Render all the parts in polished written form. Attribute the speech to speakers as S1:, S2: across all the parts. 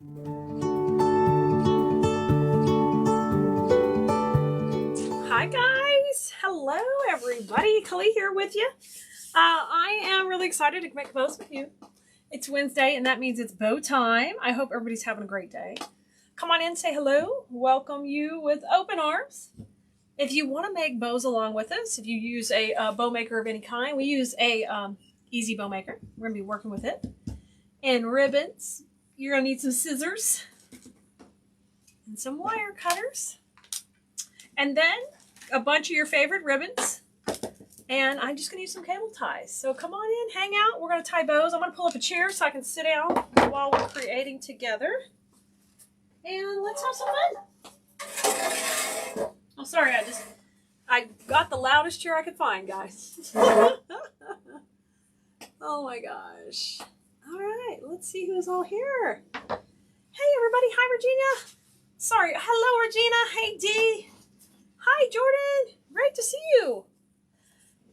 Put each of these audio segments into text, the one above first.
S1: Hi guys, hello everybody, Kali here with you. I am really excited to make a post with you. It's Wednesday and that means it's bow time. I hope everybody's having a great day. Come on in, say hello, welcome you with open arms. If you want to make bows along with us, if you use a bow maker of any kind, we use a easy bow maker. We're going to be working with it. And ribbons, you're going to need some scissors and some wire cutters. And then a bunch of your favorite ribbons. And I'm just going to use some cable ties. So come on in, hang out. We're going to tie bows. I'm going to pull up a chair so I can sit down while we're creating together. And let's have some fun. Oh, sorry, I got the loudest chair I could find, guys. Oh my gosh. All right, let's see who's all here. Hey, everybody. Hi, Regina. Sorry. Hello, Regina. Hey, Dee. Hi, Jordan. Great to see you.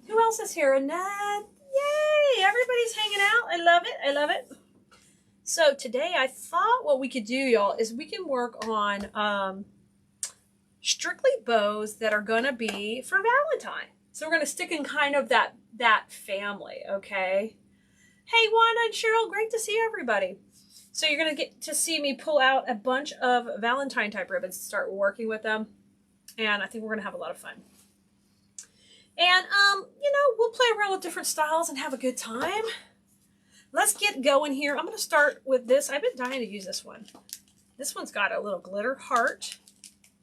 S1: Who else is here? Annette. Yay. Everybody's hanging out. I love it. I love it. So today I thought what we could do, y'all, is we can work on strictly bows that are going to be for Valentine. So we're going to stick in kind of that family, okay? Hey, Wanda and Cheryl. Great to see everybody. So you're going to get to see me pull out a bunch of Valentine type ribbons and start working with them. And I think we're going to have a lot of fun. And, we'll play around with different styles and have a good time. Let's get going here. I'm going to start with this. I've been dying to use this one. This one's got a little glitter heart.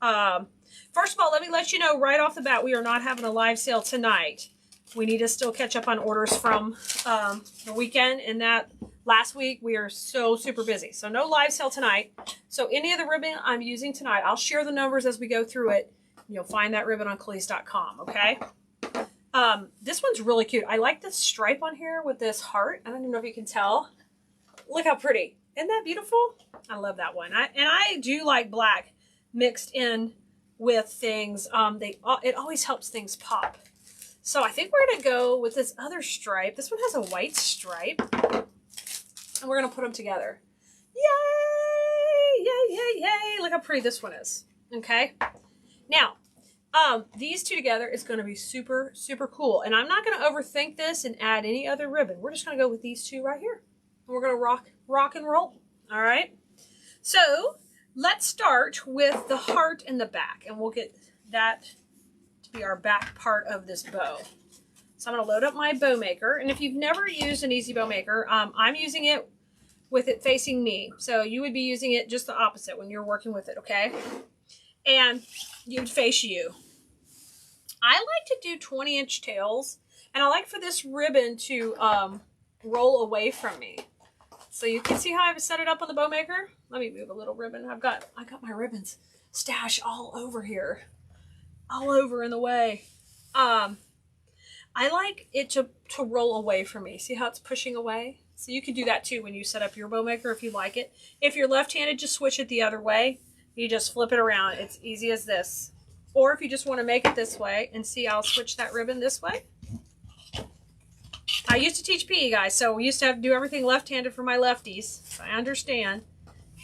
S1: First of all, let me let you know right off the bat, we are not having a live sale tonight. We need to still catch up on orders from the weekend. And that last week, we are so super busy. So no live sale tonight. So any of the ribbon I'm using tonight, I'll share the numbers as we go through it. You'll find that ribbon on Khalees.com, okay? This one's really cute. I like this stripe on here with this heart. I don't even know if you can tell. Look how pretty. Isn't that beautiful? I love that one. I do like black mixed in with things. It always helps things pop. So I think we're going to go with this other stripe. This one has a white stripe. And we're going to put them together. Yay! Yay, yay, yay. Look how pretty this one is. Okay? Now, these two together is going to be super, super cool. And I'm not going to overthink this and add any other ribbon. We're just going to go with these two right here. And we're going to rock and roll. All right? So, let's start with the heart in the back. And we'll get that to be our back part of this bow. So, I'm going to load up my bow maker. And if you've never used an easy bow maker, I'm using it with it facing me. So, you would be using it just the opposite when you're working with it, okay? And you would face you. I like to do 20-inch tails, and I like for this ribbon to roll away from me. So you can see how I've set it up on the bow maker. Let me move a little ribbon. I got my ribbons stashed all over here, all over in the way. I like it to roll away from me. See how it's pushing away? So you can do that too when you set up your bow maker if you like it. If you're left-handed, just switch it the other way. You just flip it around. It's easy as this. Or if you just want to make it this way, and see, I'll switch that ribbon this way. I used to teach PE, guys, so we used to have to do everything left-handed for my lefties. So I understand.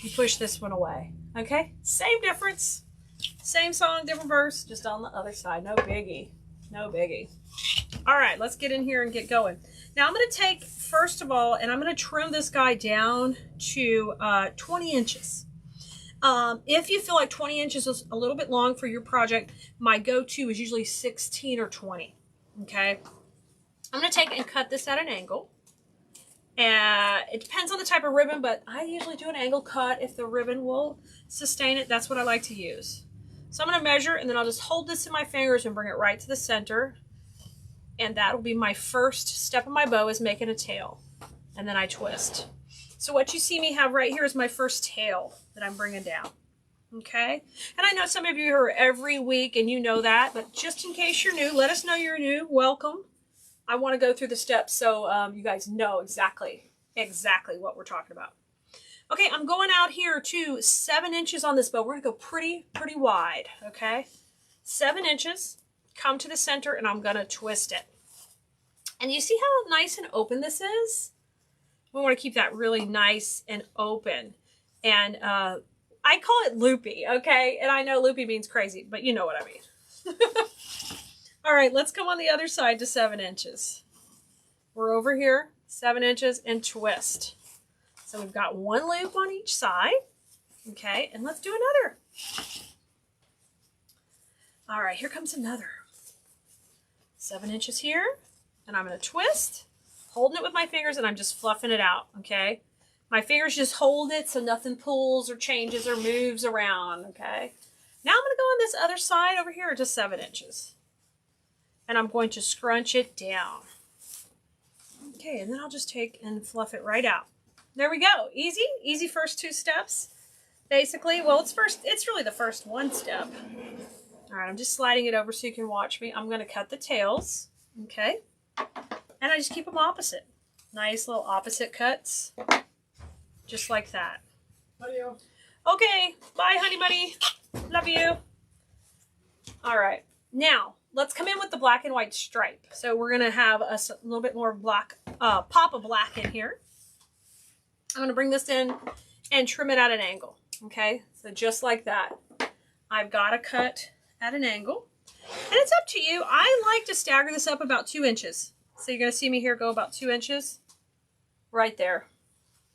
S1: You push this one away. Okay? Same difference. Same song, different verse, just on the other side. No biggie. No biggie. All right, let's get in here and get going. Now, I'm going to take, first of all, and I'm going to trim this guy down to 20 inches. If you feel like 20 inches is a little bit long for your project, my go-to is usually 16 or 20. Okay. I'm going to take and cut this at an angle. It depends on the type of ribbon, but I usually do an angle cut if the ribbon will sustain it. That's what I like to use. So I'm going to measure, and then I'll just hold this in my fingers and bring it right to the center. And that will be my first step of my bow, is making a tail. And then I twist. So what you see me have right here is my first tail that I'm bringing down, okay? And I know some of you are every week and you know that, but just in case you're new, let us know you're new. Welcome. I want to go through the steps so you guys know exactly what we're talking about. Okay, I'm going out here to 7 inches on this bow. We're going to go pretty wide, okay? 7 inches, come to the center, and I'm going to twist it. And you see how nice and open this is? We want to keep that really nice and open. And I call it loopy, okay? And I know loopy means crazy, but you know what I mean. All right, let's come on the other side to 7 inches. We're over here, 7 inches, and twist. So we've got 1 loop on each side. Okay, and let's do another. All right, here comes another. 7 inches here, and I'm going to twist, holding it with my fingers, and I'm just fluffing it out, okay? My fingers just hold it so nothing pulls or changes or moves around, okay? Now I'm going to go on this other side over here to 7 inches. And I'm going to scrunch it down. Okay, and then I'll just take and fluff it right out. There we go. Easy. Easy first 2 steps. Basically, well, it's really the first 1 step. All right, I'm just sliding it over so you can watch me. I'm going to cut the tails, okay? And I just keep them opposite. Nice little opposite cuts, just like that.
S2: Adios.
S1: Okay, bye, honey bunny. Love you. All right, now let's come in with the black and white stripe. So we're going to have a little bit more black, pop of black in here. I'm going to bring this in and trim it at an angle, okay? So just like that. I've got to cut at an angle. And it's up to you. I like to stagger this up about 2 inches. So you're going to see me here go about 2 inches. Right there.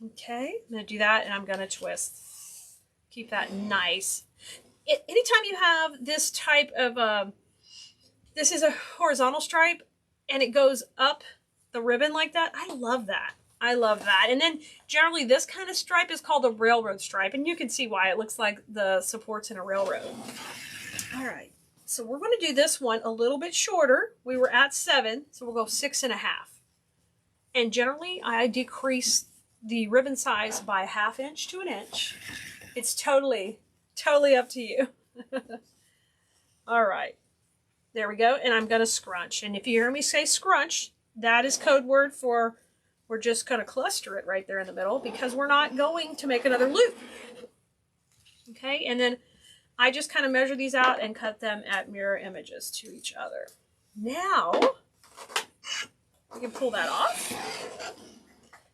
S1: Okay, I'm going to do that, and I'm going to twist. Keep that nice. Anytime you have this type of, this is a horizontal stripe, and it goes up the ribbon like that, I love that. I love that. And then generally this kind of stripe is called a railroad stripe, and you can see why it looks like the supports in a railroad. All right, so we're going to do this one a little bit shorter. We were at 7, so we'll go 6.5. And generally I decrease the ribbon size by 1/2 inch to 1 inch. It's totally up to you. All right, there we go. And I'm going to scrunch. And if you hear me say scrunch, that is code word for we're just going to cluster it right there in the middle because we're not going to make another loop. Okay, and then I just kind of measure these out and cut them at mirror images to each other. Now, we can pull that off.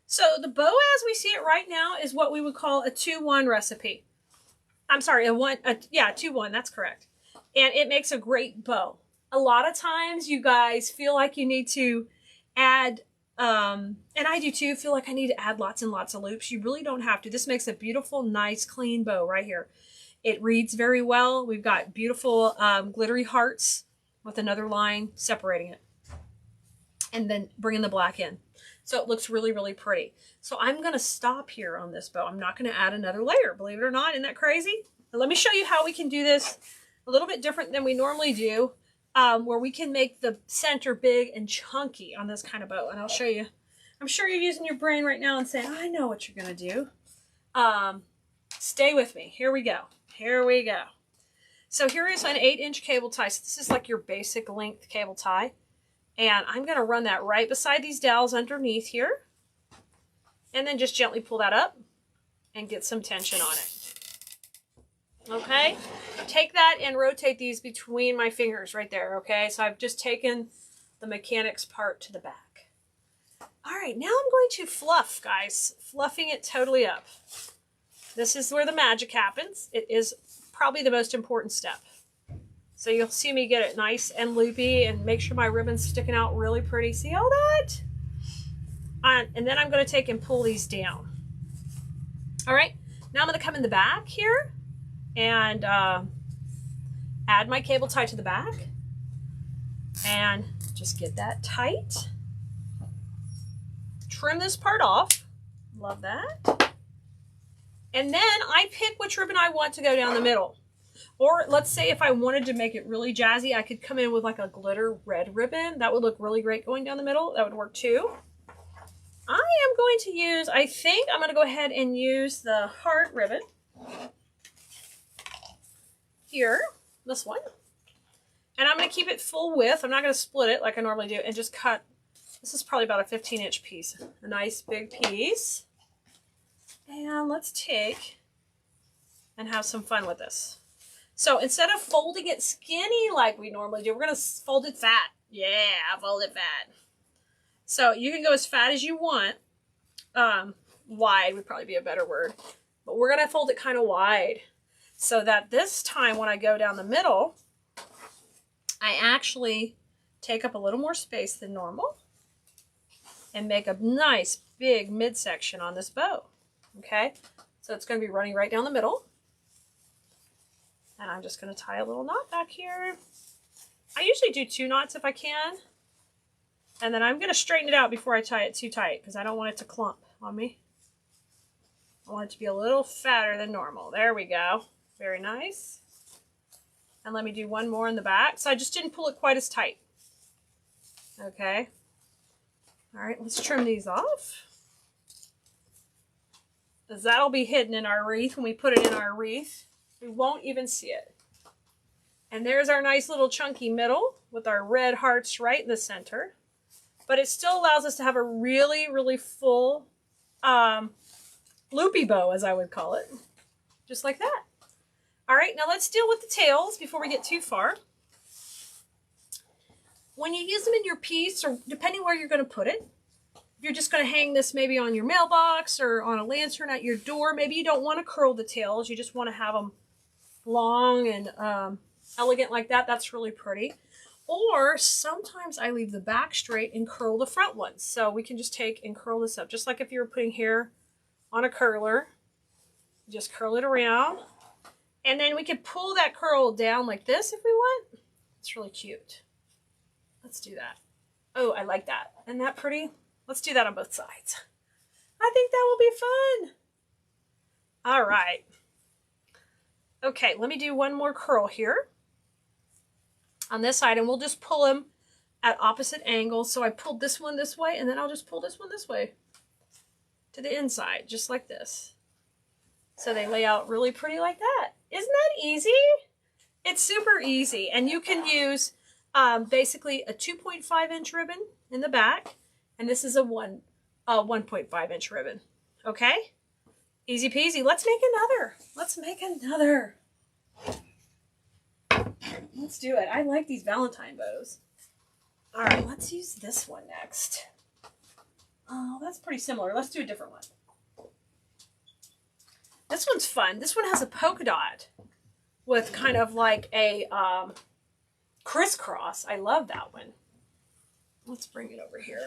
S1: So the bow as we see it right now is what we would call a 2-1 recipe. I'm sorry, a 2-1, that's correct. And it makes a great bow. A lot of times you guys feel like you need to add, and I do too, feel like I need to add lots and lots of loops. You really don't have to. This makes a beautiful, nice, clean bow right here. It reads very well. We've got beautiful glittery hearts with another line separating it. And then bringing the black in. So it looks really, really pretty. So I'm going to stop here on this bow. I'm not going to add another layer, believe it or not. Isn't that crazy? Now let me show you how we can do this a little bit different than we normally do, where we can make the center big and chunky on this kind of bow. And I'll show you. I'm sure you're using your brain right now and saying, I know what you're going to do. Stay with me. Here we go. Here we go. So here is an 8-inch cable tie. So this is like your basic length cable tie. And I'm going to run that right beside these dowels underneath here. And then just gently pull that up and get some tension on it. Okay? Take that and rotate these between my fingers right there, okay? So I've just taken the mechanics part to the back. All right, now I'm going to fluff, guys. Fluffing it totally up. This is where the magic happens. It is probably the most important step. So you'll see me get it nice and loopy and make sure my ribbon's sticking out really pretty. See all that? And then I'm going to take and pull these down. All right, now I'm going to come in the back here and add my cable tie to the back and just get that tight. Trim this part off. Love that. And then I pick which ribbon I want to go down the middle. Or let's say if I wanted to make it really jazzy, I could come in with like a glitter red ribbon. That would look really great going down the middle. That would work too. I am going to use, I think I'm going to go ahead and use the heart ribbon. Here, this one. And I'm going to keep it full width. I'm not going to split it like I normally do and just cut. This is probably about a 15-inch piece. A nice big piece. And let's take and have some fun with this. So instead of folding it skinny like we normally do, we're going to fold it fat. Yeah, fold it fat. So you can go as fat as you want. Wide would probably be a better word. but we're going to fold it kind of wide so that this time when I go down the middle, I actually take up a little more space than normal and make a nice big midsection on this bow. Okay, so it's going to be running right down the middle. And I'm just going to tie a little knot back here. I usually do 2 knots if I can. And then I'm going to straighten it out before I tie it too tight because I don't want it to clump on me. I want it to be a little fatter than normal. There we go. Very nice. And let me do one more in the back. So I just didn't pull it quite as tight. Okay. All right, let's trim these off. Because that'll be hidden in our wreath when we put it in our wreath. We won't even see it. And there's our nice little chunky middle with our red hearts right in the center. But it still allows us to have a really, really full loopy bow, as I would call it. Just like that. All right, now let's deal with the tails before we get too far. When you use them in your piece, or depending where you're going to put it, if you're just going to hang this maybe on your mailbox or on a lantern at your door, maybe you don't want to curl the tails. You just want to have them long and elegant like that. That's really pretty. Or sometimes I leave the back straight and curl the front ones. So we can just take and curl this up. Just like if you were putting hair on a curler. Just curl it around. And then we could pull that curl down like this if we want. It's really cute. Let's do that. Oh, I like that. Isn't that pretty? Let's do that on both sides. I think that will be fun. All right. Okay, let me do one more curl here on this side, and we'll just pull them at opposite angles. So I pulled this one this way, and then I'll just pull this one this way to the inside, just like this. So they lay out really pretty like that. Isn't that easy? It's super easy, and you can use basically a 2.5 inch ribbon in the back, and this is a 1.5 inch ribbon. Okay? Easy peasy. Let's make another. Let's make another. Let's do it. I like these Valentine bows. All right, let's use this one next. Oh, that's pretty similar. Let's do a different one. This one's fun. This one has a polka dot with kind of like a crisscross. I love that one. Let's bring it over here.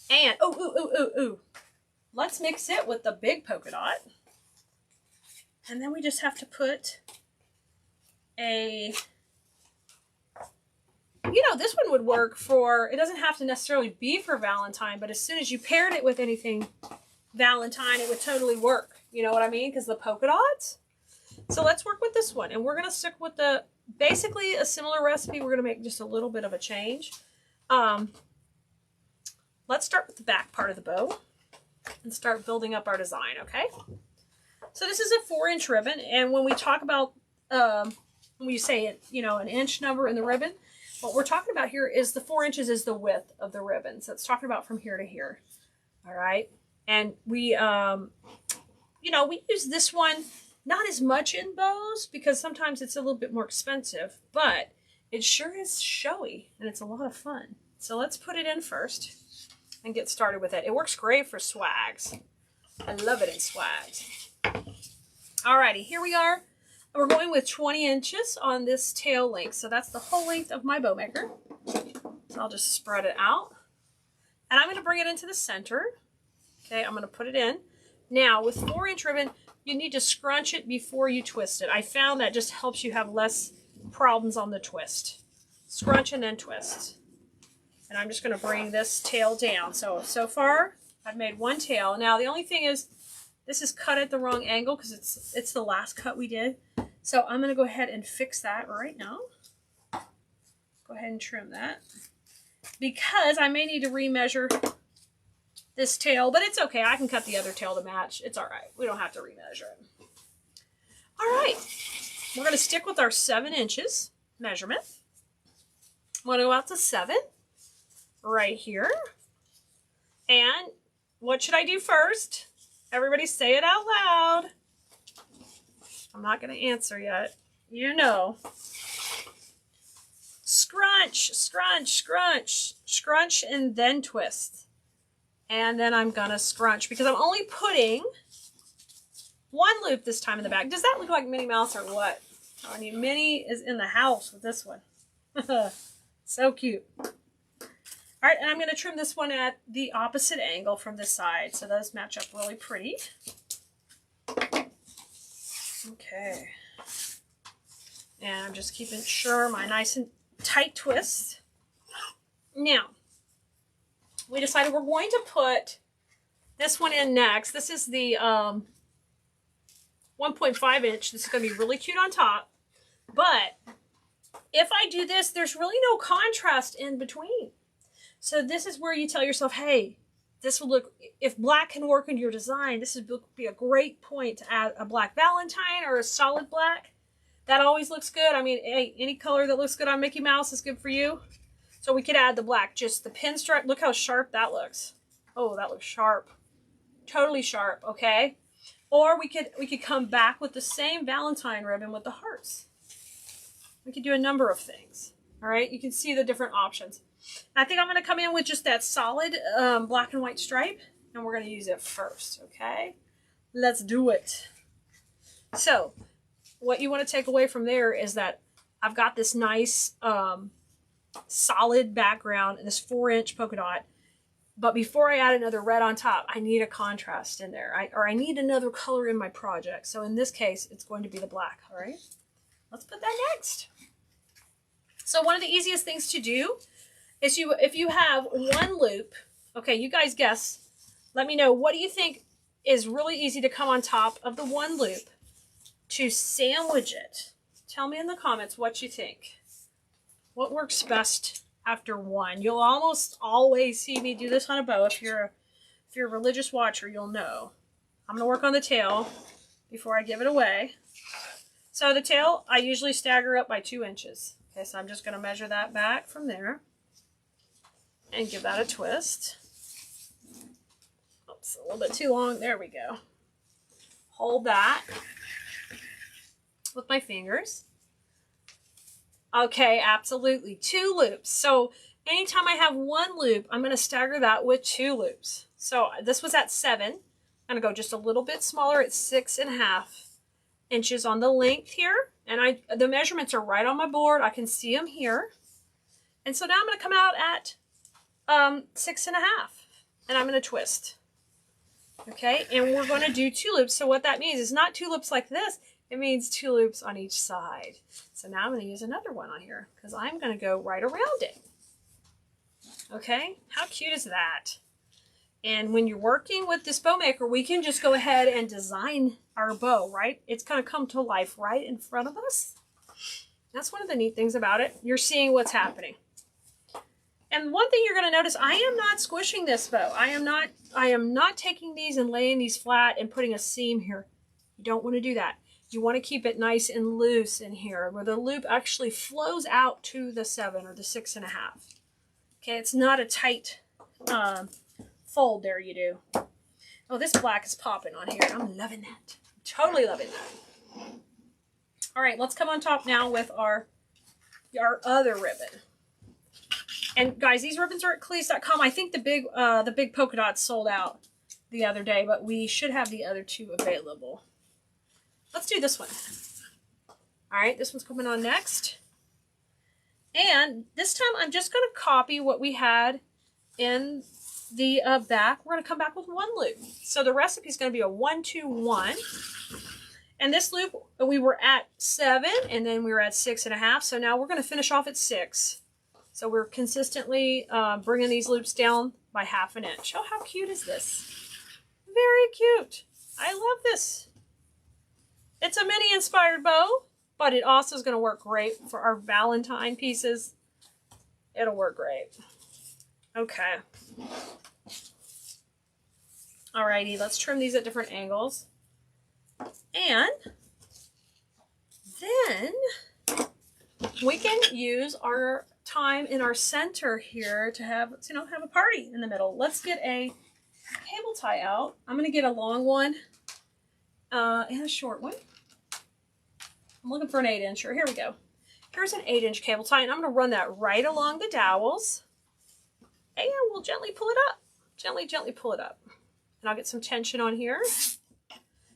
S1: And, ooh. Let's mix it with the big polka dot. And then we just have to put a, this one would work for, it doesn't have to necessarily be for Valentine, but as soon as you paired it with anything Valentine, it would totally work. You know what I mean? Because the polka dots. So let's work with this one. And we're going to stick with basically a similar recipe. We're going to make just a little bit of a change. Let's start with the back part of the bow and start building up our design, okay? So this is a 4-inch ribbon, and when we talk about, when we say it, an inch number in the ribbon, what we're talking about here is the 4 inches is the width of the ribbon. So it's talking about from here to here, all right? And we, we use this one not as much in bows because sometimes it's a little bit more expensive, but it sure is showy and it's a lot of fun. So let's put it in first and get started with it. It works great for swags. I love it in swags. Alrighty, here we are. We're going with 20 inches on this tail length. So that's the whole length of my bow maker. So I'll just spread it out. And I'm going to bring it into the center. Okay, I'm going to put it in. Now, with 4-inch ribbon, you need to scrunch it before you twist it. I found that just helps you have less problems on the twist. Scrunch and then twist. And I'm just going to bring this tail down. So far, I've made one tail. Now, the only thing is, this is cut at the wrong angle because it's the last cut we did. So I'm going to go ahead and fix that right now. Go ahead and trim that. Because I may need to remeasure this tail, but it's okay. I can cut the other tail to match. It's all right. We don't have to remeasure it. All right. We're going to stick with our 7 inches measurement. I'm going to go out to 7 right here. And what should I do first? Everybody say it out loud. I'm not going to answer yet. Scrunch, scrunch, scrunch, scrunch, and then twist. And then I'm going to scrunch because I'm only putting One loop this time in the back. Does that look like Minnie Mouse or what? I mean, Minnie is in the house with this one. So cute. All right, and I'm going to trim this one at the opposite angle from this side. So those match up really pretty. Okay. And I'm just keeping sure my nice and tight twist. Now, we decided we're going to put this one in next. This is the 1.5 inch. This is going to be really cute on top. But if I do this, there's really no contrast in between. So this is where you tell yourself, hey, this will look, if black can work into your design, this would be a great point to add a black Valentine or a solid black. That always looks good. I mean, hey, any color that looks good on Mickey Mouse is good for you. So we could add the black, just the pinstripe. Look how sharp that looks. Oh, that looks sharp. Totally sharp, okay? Or we could come back with the same Valentine ribbon with the hearts. We could do a number of things. All right, you can see the different options. I think I'm going to come in with just that solid black and white stripe, and we're going to use it first, okay? Let's do it. So, what you want to take away from there is that I've got this nice solid background and this 4-inch polka dot. But before I add another red on top, I need a contrast in there. I need another color in my project. So in this case, it's going to be the black, all right? Let's put that next. So one of the easiest things to do is if you have one loop, okay, you guys guess. Let me know, what do you think is really easy to come on top of the one loop to sandwich it? Tell me in the comments what you think. What works best after one? You'll almost always see me do this on a bow. If you're a religious watcher, you'll know. I'm going to work on the tail before I give it away. So the tail, I usually stagger up by 2 inches. Okay, so I'm just going to measure that back from there and give that a twist. Oops, a little bit too long. There we go. Hold that with my fingers. Okay, absolutely. 2 loops. So anytime I have one loop, I'm going to stagger that with 2 loops. So this was at 7. I'm going to go just a little bit smaller at 6.5 inches on the length here. And the measurements are right on my board. I can see them here. And so now I'm going to come out at 6.5. And I'm going to twist. Okay, and we're going to do 2 loops. So what that means is not 2 loops like this. It means 2 loops on each side. So now I'm going to use another one on here because I'm going to go right around it. Okay, how cute is that? And when you're working with this bow maker, we can just go ahead and design our bow, right? It's going to come to life right in front of us. That's one of the neat things about it. You're seeing what's happening. And one thing you're going to notice, I am not squishing this bow. I am not taking these and laying these flat and putting a seam here. You don't want to do that. You want to keep it nice and loose in here where the loop actually flows out to the 7 or the 6.5. Okay, it's not a tight fold there you do. Oh, this black is popping on here. I'm loving that. I'm totally loving that. All right, let's come on top now with our other ribbon. And guys, these ribbons are at Cleese.com. I think the big polka dots sold out the other day, but we should have the other 2 available. Let's do this one. All right, this one's coming on next. And this time I'm just going to copy what we had in the back. We're going to come back with 1 loop. So the recipe is going to be a 1, 2, 1. And this loop, we were at 7 and then we were at 6.5. So now we're going to finish off at 6. So we're consistently bringing these loops down by 1/2 inch. Oh, how cute is this? Very cute. I love this. It's a Minnie inspired bow, but it also is going to work great for our Valentine pieces. It'll work great. Okay. Alrighty, let's trim these at different angles. And then we can use our time in our center here to have, have a party in the middle. Let's get a cable tie out. I'm going to get a long one and a short one. I'm looking for an 8-incher. Here we go. Here's an 8-inch cable tie, and I'm going to run that right along the dowels. And we'll gently pull it up. Gently, gently pull it up. And I'll get some tension on here.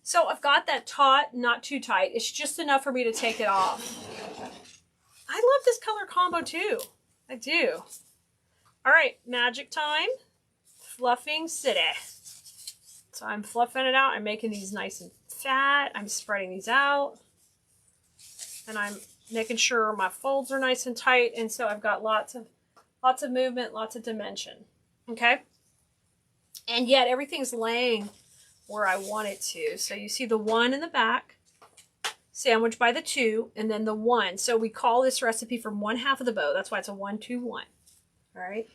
S1: So I've got that taut, not too tight. It's just enough for me to take it off. I love this color combo too. I do. All right, magic time. Fluffing City. So I'm fluffing it out. I'm making these nice and fat. I'm spreading these out. And I'm making sure my folds are nice and tight. And so I've got lots of movement, lots of dimension. Okay? And yet everything's laying where I want it to. So you see the 1 in the back, sandwiched by the 2, and then the 1. So we call this recipe from 1/2 of the bow. That's why it's a 1, 2, 1. All right.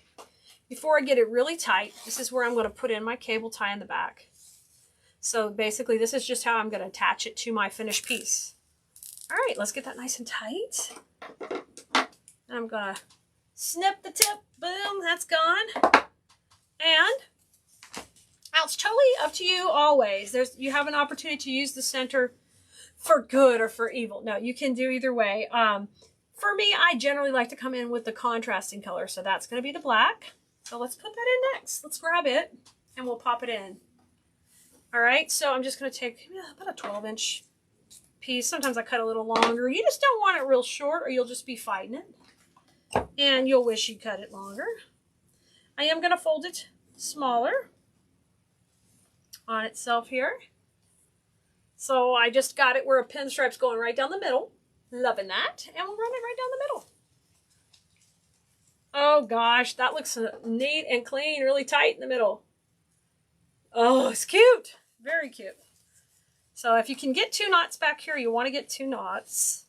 S1: Before I get it really tight, this is where I'm going to put in my cable tie in the back. So basically this is just how I'm going to attach it to my finished piece. All right, let's get that nice and tight. And I'm going to snip the tip. Boom, that's gone. And now it's totally up to you always. You have an opportunity to use the center for good or for evil. No, you can do either way. For me, I generally like to come in with the contrasting color. So that's going to be the black. So let's put that in next. Let's grab it and we'll pop it in. All right, so I'm just going to take about a 12-inch piece. Sometimes I cut a little longer. You just don't want it real short or you'll just be fighting it. And you'll wish you cut it longer. I am going to fold it smaller on itself here. So I just got it where a pinstripe's going right down the middle. Loving that. And we'll run it right down the middle. Oh gosh, that looks neat and clean, really tight in the middle. Oh, it's cute. Very cute. So if you can get 2 knots back here, you want to get 2 knots.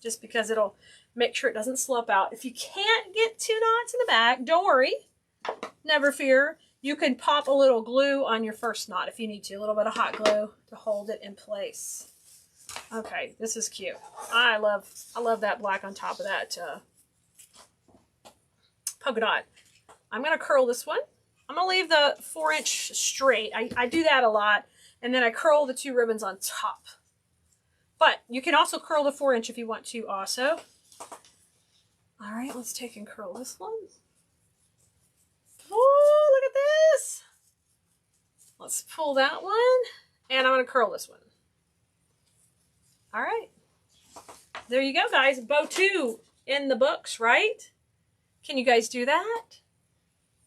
S1: Just because it'll make sure it doesn't slip out. If you can't get 2 knots in the back, don't worry. Never fear. You can pop a little glue on your first knot if you need to. A little bit of hot glue to hold it in place. Okay, this is cute. I love that black on top of that polka dot. I'm going to curl this one. I'm going to leave the 4-inch straight. I do that a lot. And then I curl the 2 ribbons on top. But you can also curl the 4-inch if you want to also. All right, let's take and curl this one. Oh, look at this. Let's pull that one. And I'm going to curl this one. All right. There you go, guys. Bow 2 in the books, right? Can you guys do that?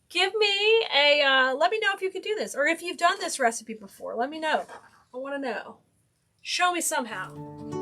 S1: Give me let me know if you can do this. Or if you've done this recipe before. Let me know. I want to know. Show me somehow.